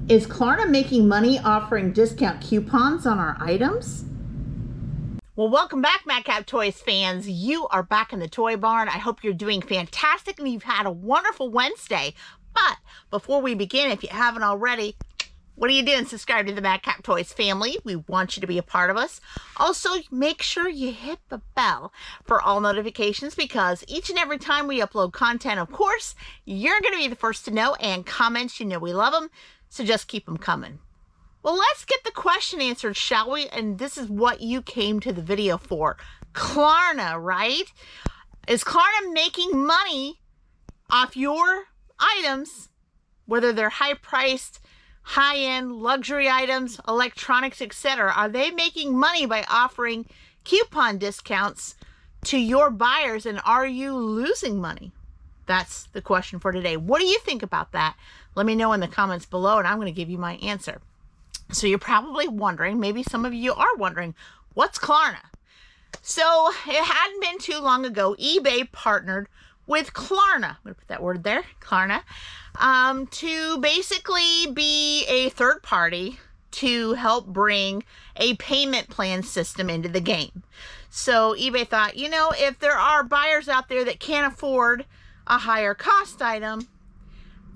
Is Klarna making money offering discount coupons on our items? Well, welcome back, Madcap Toys fans. You are back in the toy barn. I hope you're doing fantastic and you've had a wonderful Wednesday. But before we begin, if you haven't already, what are you doing? Subscribe to the Madcap Toys family. We want you to be a part of us. Also, make sure you hit the bell for all notifications because each and every time we upload content, of course, you're going to be the first to know, and comments, you know we love them, so just keep them coming. Well, let's get the question answered, shall we? And this is what you came to the video for. Klarna, right? Is Klarna making money off your items, whether they're high-priced, high-end luxury items, electronics, etc.? Are they making money by offering coupon discounts to your buyers, and are you losing money? That's the question for today. What do you think about that? Let me know in the comments below, and I'm going to give you my answer. So you're probably wondering, maybe some of you are wondering, what's Klarna? So it hadn't been too long ago, eBay partnered with Klarna, I'm going to put that word there, Klarna, to basically be a third party to help bring a payment plan system into the game. So eBay thought, you know, if there are buyers out there that can't afford a higher cost item,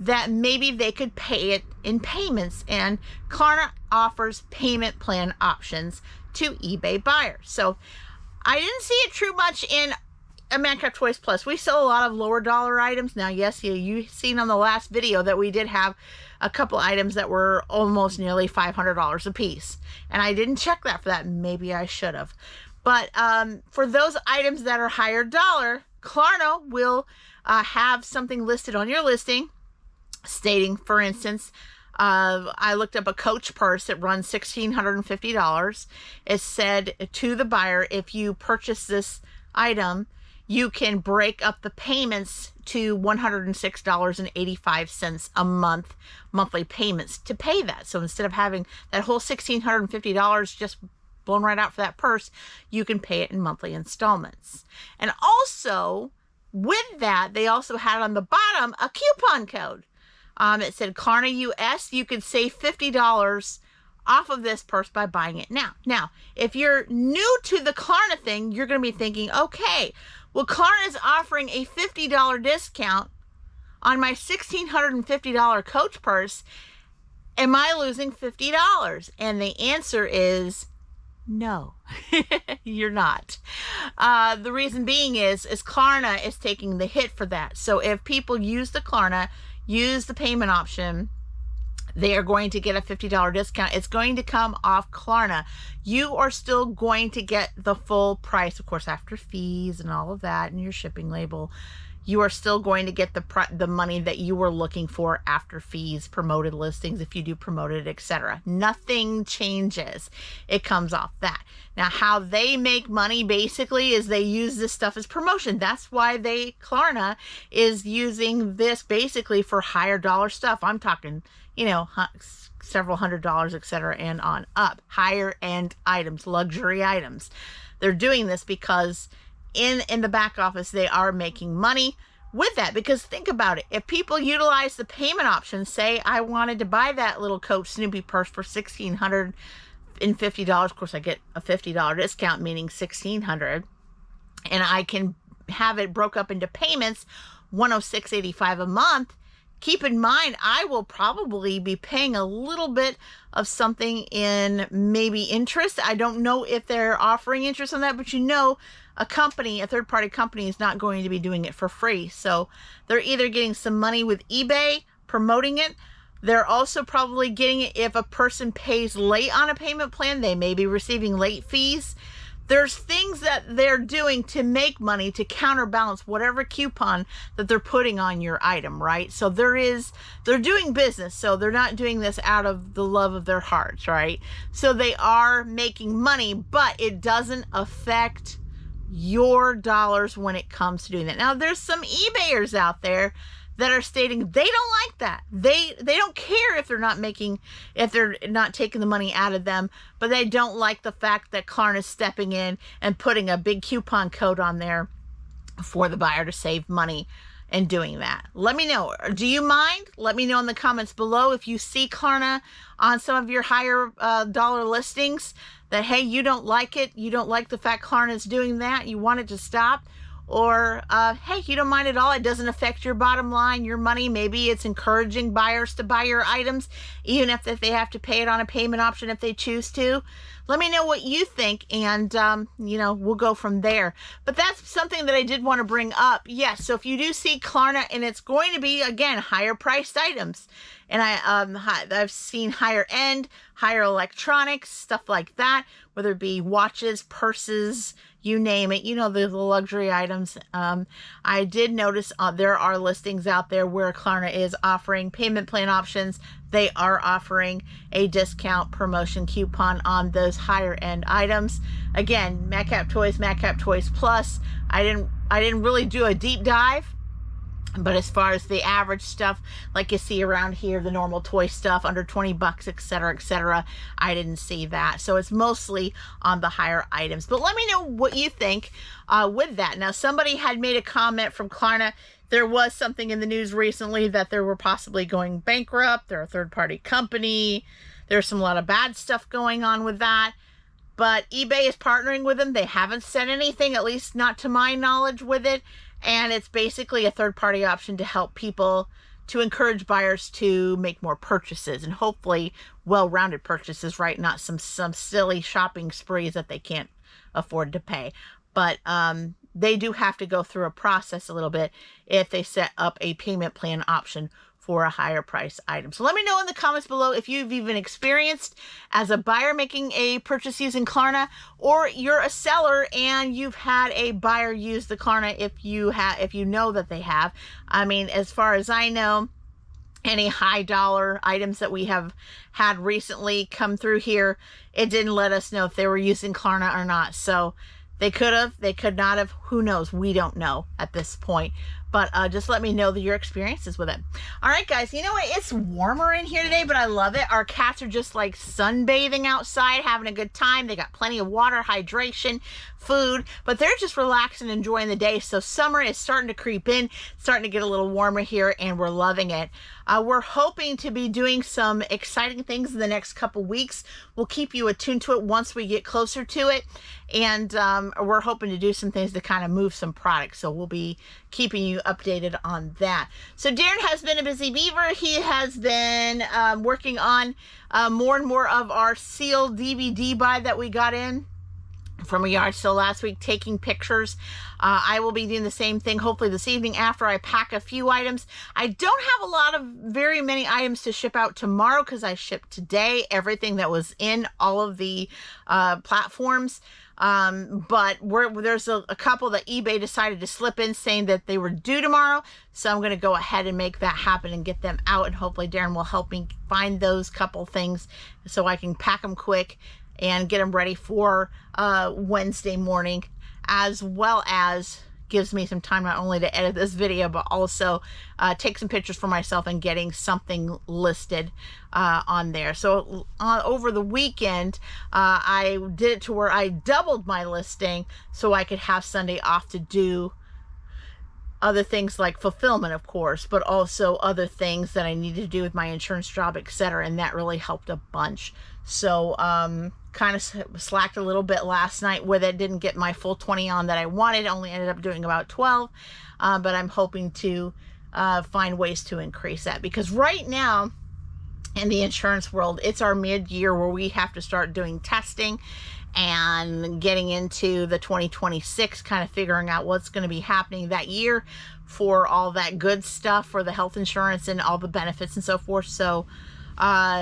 that maybe they could pay it in payments, and Klarna offers payment plan options to eBay buyers. So I didn't see it too much in a Madcap Toys Plus. We sell a lot of lower dollar items. Now, yes, you've seen on the last video that we did have a couple items that were almost nearly $500 a piece. And I didn't check that for that. Maybe I should have. But for those items that are higher dollar, Klarna will have something listed on your listing stating, for instance, I looked up a Coach purse that runs $1,650. It said to the buyer, if you purchase this item, you can break up the payments to $106.85 a month, monthly payments to pay that. So instead of having that whole $1,650 just blown right out for that purse, you can pay it in monthly installments. And also, with that, they also had on the bottom a coupon code. It said Klarna US, you could save $50 off of this purse by buying it now. Now, if you're new to the Klarna thing, you're going to be thinking, okay, well, Klarna is offering a $50 discount on my $1,650 Coach purse. Am I losing $50? And the answer is no, you're not. The reason being is Klarna is taking the hit for that. So if people use the Klarna, use the payment option, they are going to get a $50 discount. It's going to come off Klarna. You are still going to get the full price, of course, after fees and all of that and your shipping label. You are still going to get the money that you were looking for after fees, promoted listings, if you do promoted, etc. Nothing changes. It comes off that. Now, how they make money basically is they use this stuff as promotion. That's why Klarna is using this basically for higher dollar stuff. I'm talking, you know, several $100s, etc., and on up. Higher end items, luxury items. They're doing this because in the back office, they are making money with that. Because think about it. If people utilize the payment option, say I wanted to buy that little Coach Snoopy purse for $1,650. Of course, I get a $50 discount, meaning $1,600. And I can have it broke up into payments, $106.85 a month. Keep in mind, I will probably be paying a little bit of something in maybe interest. I don't know if they're offering interest on that, but you know, a third-party company is not going to be doing it for free. So they're either getting some money with eBay promoting it. They're also probably getting it if a person pays late on a payment plan. They may be receiving late fees. There's things that they're doing to make money to counterbalance whatever coupon that they're putting on your item, right? So they're doing business. So they're not doing this out of the love of their hearts, right? So they are making money, but it doesn't affect your dollars when it comes to doing that. Now, there's some eBayers out there that are stating they don't like that. They don't care if they're not taking the money out of them, but they don't like the fact that Klarna is stepping in and putting a big coupon code on there for the buyer to save money in doing that. Let me know. Do you mind? Let me know in the comments below if you see Klarna on some of your higher dollar listings, that, hey, you don't like it. You don't like the fact Klarna is doing that. You want it to stop. Or, hey, you don't mind at all. It doesn't affect your bottom line, your money. Maybe it's encouraging buyers to buy your items, even if they have to pay it on a payment option if they choose to. Let me know what you think, and, you know, we'll go from there. But that's something that I did want to bring up. Yes, so if you do see Klarna, and it's going to be, again, higher priced items. And I've seen higher end, higher electronics, stuff like that, whether it be watches, purses, you name it, you know, the luxury items. I did notice there are listings out there where Klarna is offering payment plan options. They are offering a discount promotion coupon on those higher end items. Again, Madcap Toys, Madcap Toys Plus. I didn't really do a deep dive. But as far as the average stuff, like you see around here, the normal toy stuff, under 20 bucks, etc., I didn't see that. So it's mostly on the higher items. But let me know what you think with that. Now, somebody had made a comment from Klarna. There was something in the news recently that they were possibly going bankrupt. They're a third-party company. There's a lot of bad stuff going on with that. But eBay is partnering with them. They haven't said anything, at least not to my knowledge, with it. And it's basically a third-party option to help people, to encourage buyers to make more purchases, and hopefully well-rounded purchases, right? Not some silly shopping sprees that they can't afford to pay. But they do have to go through a process a little bit if they set up a payment plan option for a higher price item. So let me know in the comments below if you've even experienced as a buyer making a purchase using Klarna, or you're a seller and you've had a buyer use the Klarna, if you know that they have. I mean, as far as I know, any high dollar items that we have had recently come through here, it didn't let us know if they were using Klarna or not. So they could have, they could not have, who knows? We don't know at this point. But just let me know your experiences with it. All right, guys, you know what? It's warmer in here today, but I love it. Our cats are just like sunbathing outside, having a good time. They got plenty of water, hydration, food, but they're just relaxing, enjoying the day. So summer is starting to creep in, starting to get a little warmer here, and we're loving it. We're hoping to be doing some exciting things in the next couple weeks. We'll keep you attuned to it once we get closer to it. And we're hoping to do some things to kind of move some products. So we'll be keeping you updated on that. So Daren has been a busy beaver. He has been working on more and more of our sealed DVD buy that we got in from a yard sale last week, taking pictures. I will be doing the same thing hopefully this evening after I pack a few items. I don't have very many items to ship out tomorrow because I shipped today everything that was in all of the platforms. But there's a couple that eBay decided to slip in saying that they were due tomorrow. So I'm going to go ahead and make that happen and get them out. And hopefully Daren will help me find those couple things so I can pack them quick and get them ready for Wednesday morning, as well as gives me some time not only to edit this video, but also take some pictures for myself and getting something listed on there. So over the weekend, I did it to where I doubled my listing so I could have Sunday off to do other things like fulfillment, of course, but also other things that I needed to do with my insurance job, etc. And that really helped a bunch. So kind of slacked a little bit last night with it. Didn't get my full 20 on that I wanted. Only ended up doing about 12. But I'm hoping to find ways to increase that, because right now in the insurance world, it's our mid-year where we have to start doing testing and getting into the 2026, kind of figuring out what's going to be happening that year for all that good stuff for the health insurance and all the benefits and so forth. So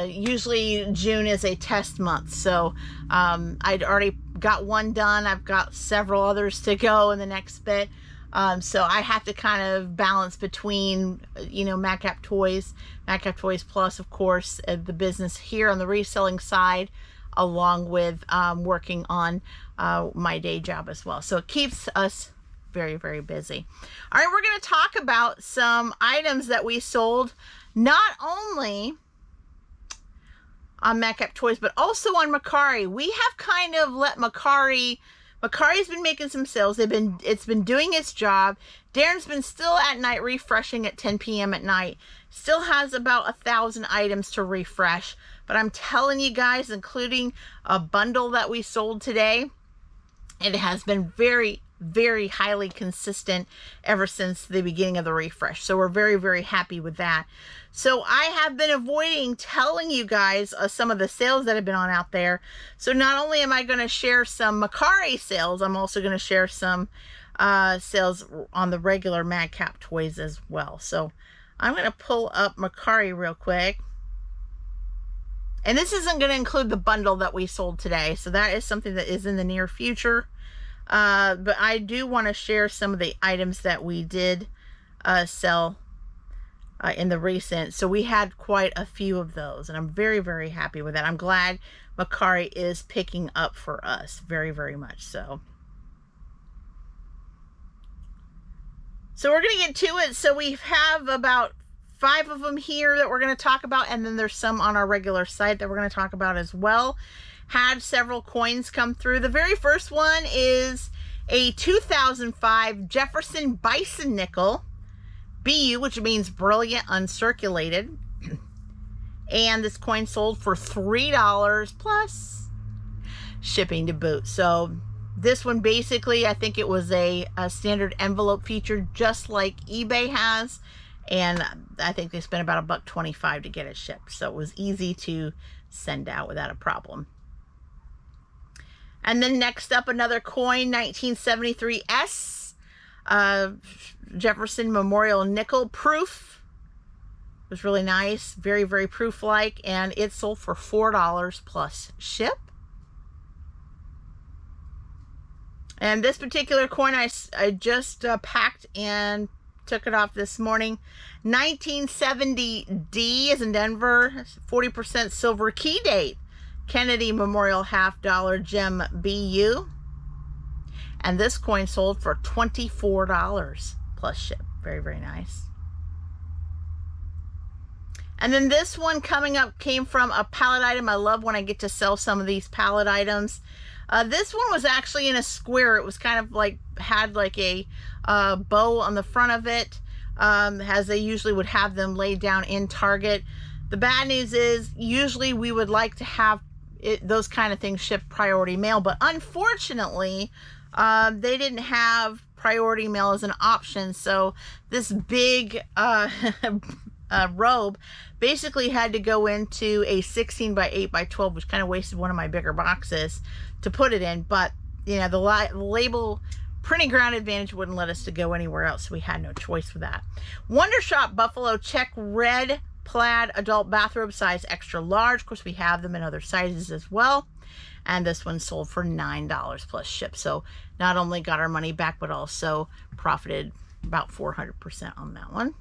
usually June is a test month. So I'd already got one done. I've got several others to go in the next bit. So I have to kind of balance between, you know, Madcap Toys, Madcap Toys Plus, of course, the business here on the reselling side, along with working on my day job as well. So it keeps us very, very busy. All right, we're going to talk about some items that we sold, not only on Madcap Toys, but also on Mercari. We have kind of let Mercari Mercari's been making some sales. It's been doing its job. Daren's been still at night refreshing at 10 p.m. at night. Still has about 1,000 items to refresh. But I'm telling you guys, including a bundle that we sold today, it has been very, very highly consistent ever since the beginning of the refresh. So we're very, very happy with that. So I have been avoiding telling you guys some of the sales that have been on out there. So not only am I going to share some Mercari sales, I'm also going to share some sales on the regular Madcap Toys as well. So I'm going to pull up Mercari real quick. And this isn't going to include the bundle that we sold today. So that is something that is in the near future. But I do want to share some of the items that we did sell in the recent. So we had quite a few of those. And I'm very, very happy with that. I'm glad Mercari is picking up for us. Very, very much so. So we're going to get to it. So we have about 5 of them here that we're going to talk about, and then there's some on our regular site that we're going to talk about as well. Had several coins come through. The very first one is a 2005 Jefferson Bison nickel, BU, which means brilliant uncirculated. And this coin sold for $3 plus shipping to boot. So this one basically, I think it was a standard envelope feature, just like eBay has. And I think they spent about $1.25 to get it shipped. So it was easy to send out without a problem. And then next up, another coin, 1973 S. Jefferson Memorial Nickel Proof. It was really nice. Very, very proof-like. And it sold for $4 plus ship. And this particular coin I just packed and took it off this morning. 1970D is in Denver. 40% silver key date. Kennedy Memorial $half gem BU. And this coin sold for $24 plus ship. Very, very nice. And then this one coming up came from a pallet item. I love when I get to sell some of these pallet items. This one was actually in a square. It was kind of like, had like a bow on the front of it, as they usually would have them laid down in Target. The bad news is usually we would like to have those kind of things shipped priority mail, but unfortunately they didn't have priority mail as an option. So this big robe basically had to go into a 16 by 8 by 12, which kind of wasted one of my bigger boxes to put it in. But you know, the label printing ground advantage wouldn't let us to go anywhere else, so we had no choice with that. Wondershop Buffalo Check Red Plaid Adult Bathrobe, size extra large. Of course, we have them in other sizes as well. And this one sold for $9 plus ship. So not only got our money back, but also profited about 400% on that one.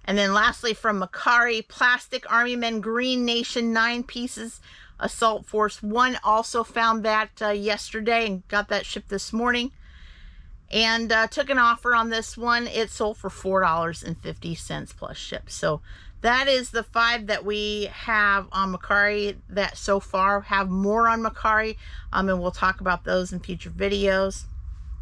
And then lastly, from Mercari, Plastic Army Men Green Nation 9 pieces. Assault Force 1, also found that yesterday and got that shipped this morning. And took an offer on this one. It sold for $4.50 plus ship. So that is the 5 that we have on Mercari that so far. Have more on Mercari, and we'll talk about those in future videos.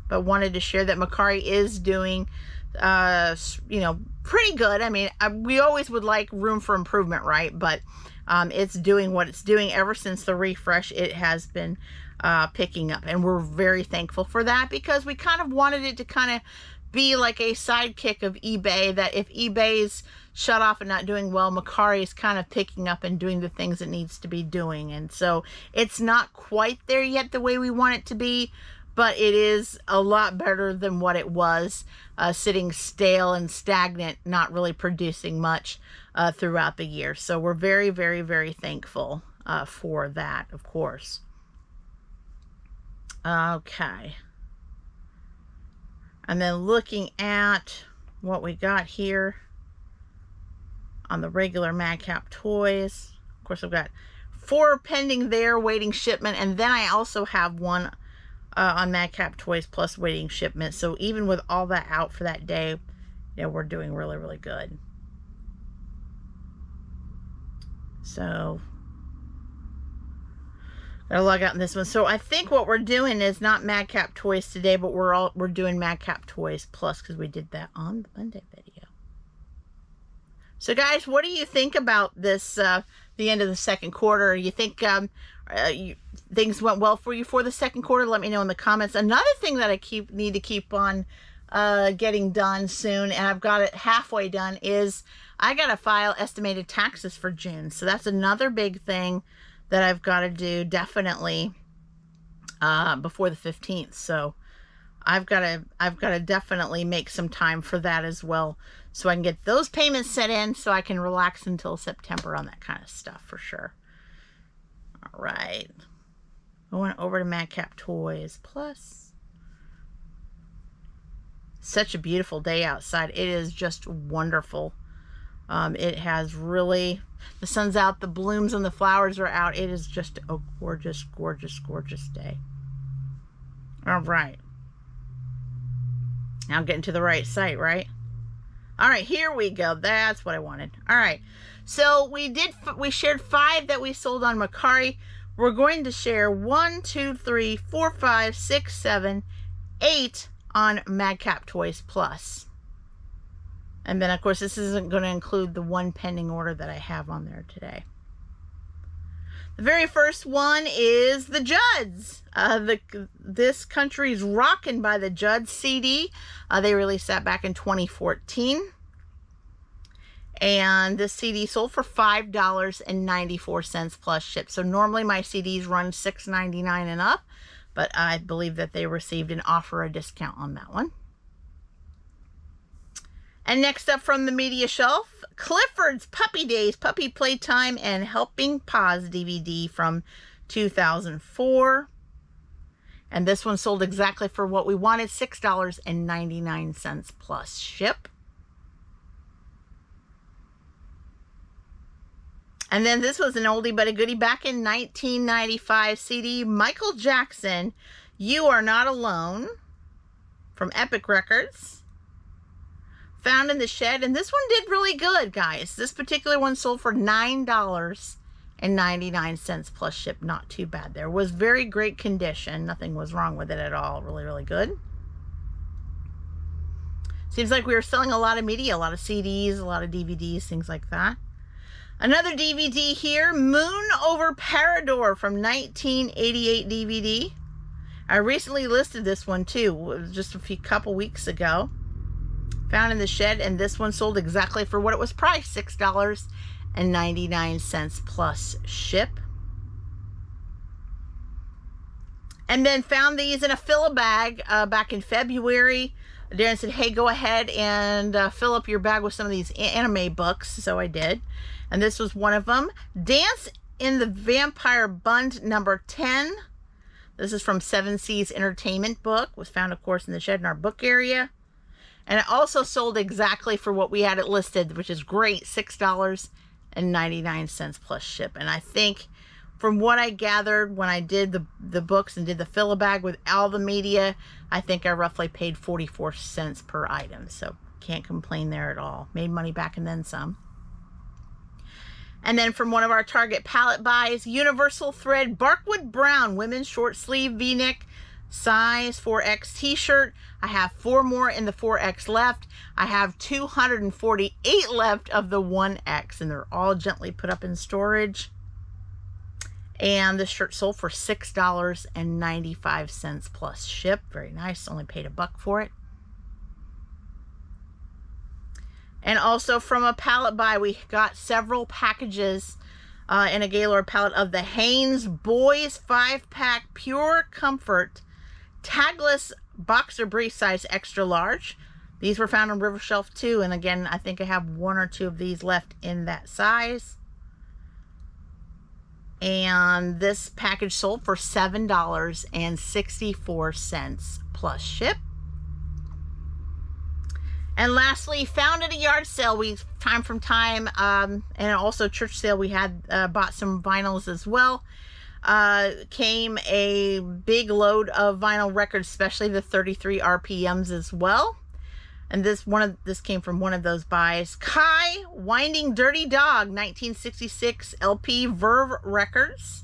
But wanted to share that Mercari is doing you know, pretty good. I mean, we always would like room for improvement, right? But it's doing what it's doing. Ever since the refresh, it has been picking up, and we're very thankful for that, because we kind of wanted it to kind of be like a sidekick of eBay, that if eBay's shut off and not doing well, Mercari is kind of picking up and doing the things it needs to be doing. And so it's not quite there yet the way we want it to be, but it is a lot better than what it was, sitting stale and stagnant, not really producing much throughout the year. So we're very, very, very thankful for that, of course. Okay. And then looking at what we got here on the regular Madcap Toys. Of course, I've got 4 pending there, waiting shipment. And then I also have one on Madcap Toys plus waiting shipment. So even with all that out for that day, you know, we're doing really, really good. So Gotta log out in this one. So I think what we're doing is not Madcap Toys today, but we're doing Madcap Toys Plus because we did that on the Monday video. So guys, what do you think about this, the end of the second quarter? You think things went well for you for the second quarter? Let me know in the comments. Another thing that I need to keep on getting done soon, and I've got it halfway done, is I got to file estimated taxes for June. So that's another big thing that I've got to do definitely before the 15th. So I've got to definitely make some time for that as well, so I can get those payments set in so I can relax until September on that kind of stuff for sure. All right, going over to Madcap Toys Plus. Such a beautiful day outside. It is just wonderful. It has really, the sun's out, the blooms and the flowers are out. It is just a gorgeous, gorgeous, gorgeous day. All right. Now I'm getting to the right site, right? All right, here we go. That's what I wanted. All right. So we shared 5 that we sold on Mercari. We're going to share 1, 2, 3, 4, 5, 6, 7, 8 on Madcap Toys Plus. And then, of course, this isn't going to include the 1 pending order that I have on there today. The very first one is the Judds. This Country's Rockin' by the Judds CD. They released that back in 2014. And this CD sold for $5.94 plus ship. So normally my CDs run $6.99 and up, but I believe that they received an offer, a discount on that one. And next up from the media shelf, Clifford's Puppy Days, Puppy Playtime, and Helping Paws DVD from 2004. And this one sold exactly for what we wanted, $6.99 plus ship. And then this was an oldie but a goodie back in 1995 CD, Michael Jackson, You Are Not Alone, from Epic Records. Found in the Shed, and this one did really good, guys. This particular one sold for $9.99 plus ship. Not too bad there. Was very great condition. Nothing was wrong with it at all. Really, really good. Seems like we were selling a lot of media, a lot of CDs, a lot of DVDs, things like that. Another DVD here, Moon Over Parador from 1988 DVD. I recently listed this one too. It was just a couple weeks ago. Found in the Shed, and this one sold exactly for what it was priced, $6.99 plus ship. And then found these in a fill-a-bag back in February. Daren said, hey, go ahead and fill up your bag with some of these anime books. So I did. And this was one of them. Dance in the Vampire Bund number 10. This is from Seven Seas Entertainment book. Was found, of course, in the Shed in our book area. And it also sold exactly for what we had it listed, which is great, $6.99 plus ship. And I think from what I gathered when I did the books and did the fill-a-bag with all the media, I think I roughly paid 44 cents per item. So can't complain there at all. Made money back and then some. And then from one of our Target pallet buys, Universal Thread Barkwood Brown Women's Short Sleeve V-Neck size 4X t-shirt. I have 4 more in the 4X left. I have 248 left of the 1X, and they're all gently put up in storage. And the shirt sold for $6.95 plus ship. Very nice. Only paid $1 for it. And also from a pallet buy, we got several packages in a Gaylord pallet of the Hanes Boys 5-pack Pure Comfort tagless boxer brief size extra large. These were found on River Shelf too, and again, I think I have 1 or 2 of these left in that size. And this package sold for $7.64 plus ship. And lastly, found at a yard sale, time from time, and also church sale, we had bought some vinyls as well. Came a big load of vinyl records, especially the 33 RPMs as well. And this came from one of those buys. Kai Winding Dirty Dog 1966 LP Verve Records.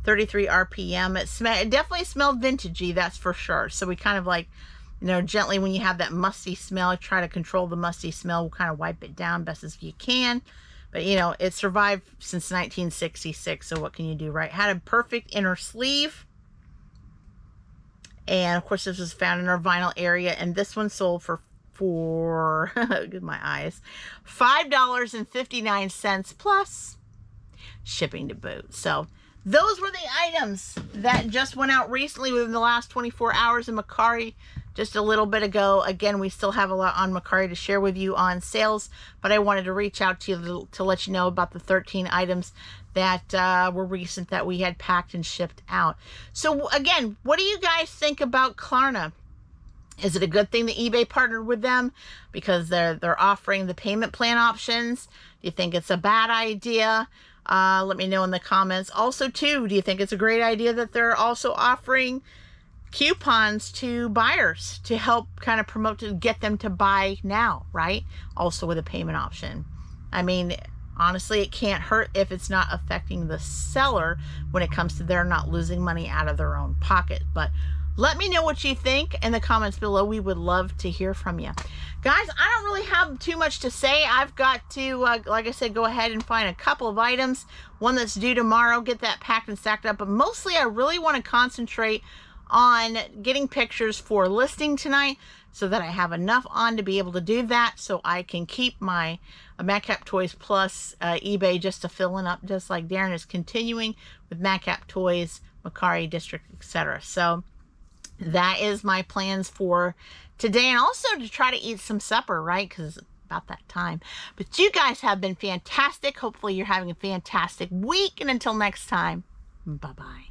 33 RPM. It definitely smelled vintagey, that's for sure. So we kind of like, you know, gently, when you have that musty smell, try to control the musty smell. We'll kind of wipe it down best as you can. But, you know, it survived since 1966, so what can you do, right? Had a perfect inner sleeve. And, of course, this was found in our vinyl area. And this one sold for my eyes, $5.59 plus shipping to boot. So those were the items that just went out recently within the last 24 hours in Mercari just a little bit ago. Again, we still have a lot on Mercari to share with you on sales, but I wanted to reach out to you to let you know about the 13 items that were recent that we had packed and shipped out. So again, what do you guys think about Klarna? Is it a good thing that eBay partnered with them because they're offering the payment plan options? Do you think it's a bad idea? Let me know in the comments. Also, too, do you think it's a great idea that they're also offering coupons to buyers to help kind of promote, to get them to buy now, right? Also with a payment option. I mean, honestly, it can't hurt if it's not affecting the seller when it comes to they're not losing money out of their own pocket. But let me know what you think in the comments below. We would love to hear from you. Guys, I don't really have too much to say. I've got to, like I said, go ahead and find a couple of items. One that's due tomorrow, get that packed and stacked up. But mostly I really want to concentrate on getting pictures for listing tonight so that I have enough on to be able to do that, so I can keep my Madcap Toys Plus eBay just to filling up, just like Daren is continuing with Madcap Toys, Mercari District, etc. So that is my plans for today, and also to try to eat some supper, right? Because it's about that time. But you guys have been fantastic. Hopefully you're having a fantastic week, and until next time, bye-bye.